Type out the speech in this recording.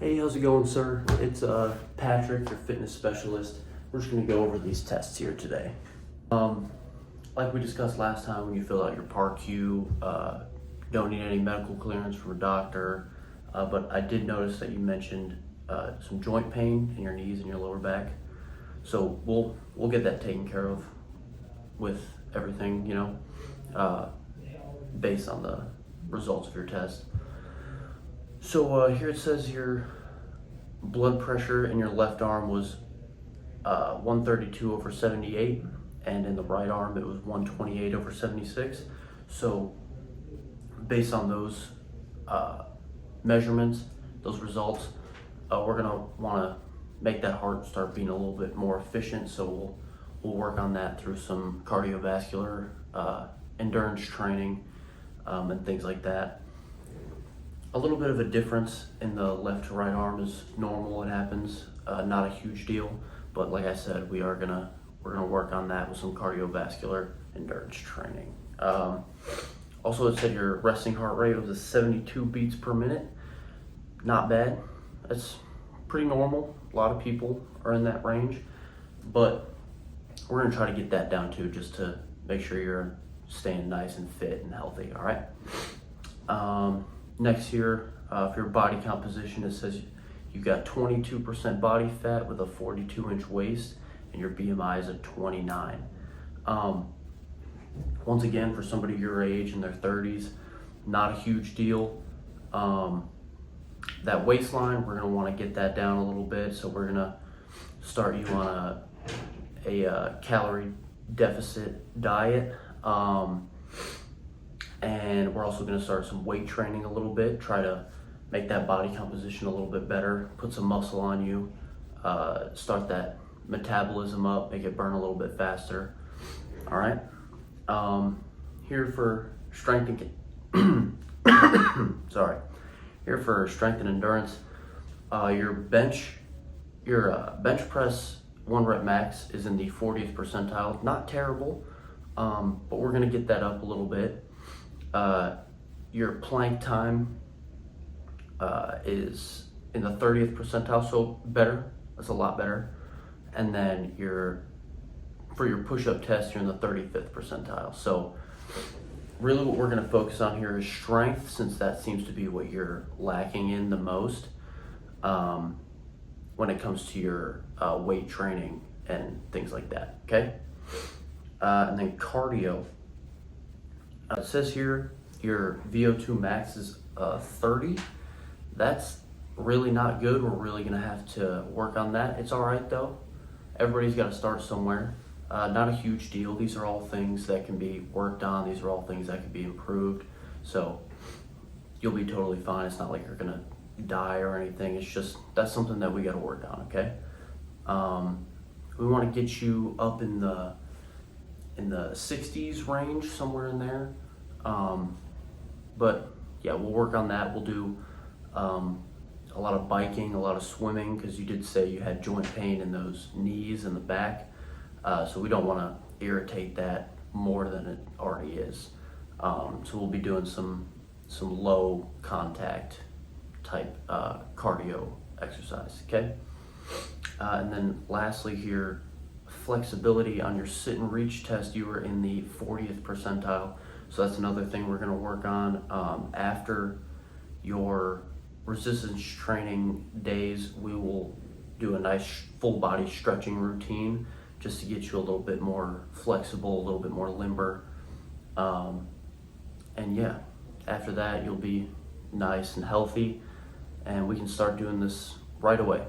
Hey, how's it going, sir? It's Patrick, your fitness specialist. We're just gonna go over these tests here today. Like we discussed last time, when you fill out your PAR-Q, don't need any medical clearance from a doctor, but I did notice that you mentioned some joint pain in your knees and your lower back. So we'll get that taken care of with everything, based on the results of your test. So here it says your blood pressure in your left arm was 132/78, and in the right arm it was 128/76. So based on those measurements, those results, we're gonna wanna make that heart start being a little bit more efficient. So we'll work on that through some cardiovascular endurance training and things like that. A little bit of a difference in the left to right arm is normal. It happens, not a huge deal. But like I said, we're gonna work on that with some cardiovascular endurance training. Also, it said your resting heart rate was a 72 beats per minute. Not bad. That's pretty normal. A lot of people are in that range, but we're gonna try to get that down too, just to make sure you're staying nice and fit and healthy. All right. Next here, for your body composition, it says you got 22% body fat with a 42-inch waist, and your BMI is at 29. Once again, for somebody your age in their 30s, not a huge deal. That waistline, we're gonna wanna get that down a little bit, so we're gonna start you on a calorie deficit diet. And we're also gonna start some weight training a little bit, try to make that body composition a little bit better, put some muscle on you, start that metabolism up, make it burn a little bit faster. All right. Here for strength and Here for strength and endurance, your bench press 1 rep max is in the 40th percentile. Not terrible, but we're gonna get that up a little bit. Your plank time is in the 30th percentile, so better. That's a lot better. And then for your push-up test, you're in the 35th percentile. So really what we're gonna focus on here is strength, since that seems to be what you're lacking in the most when it comes to your weight training and things like that, okay? And then cardio. It says here your VO2 max is 30. That's really not good. We're really gonna have to work on that. It's all right though. Everybody's gotta start somewhere. Not a huge deal. These are all things that can be worked on. These are all things that can be improved. So you'll be totally fine. It's not like you're gonna die or anything. It's just, that's something that we gotta work on, okay? We wanna get you up in the 60s range, somewhere in there. But yeah, we'll work on that. We'll do a lot of biking, a lot of swimming, because you did say you had joint pain in those knees and the back. So we don't want to irritate that more than it already is. So we'll be doing some low contact type cardio exercise, okay? And then lastly here, flexibility on your sit and reach test, you were in the 40th percentile. So that's another thing we're gonna work on. After your resistance training days, we will do a nice full body stretching routine just to get you a little bit more flexible, a little bit more limber. And yeah, after that, you'll be nice and healthy, and we can start doing this right away.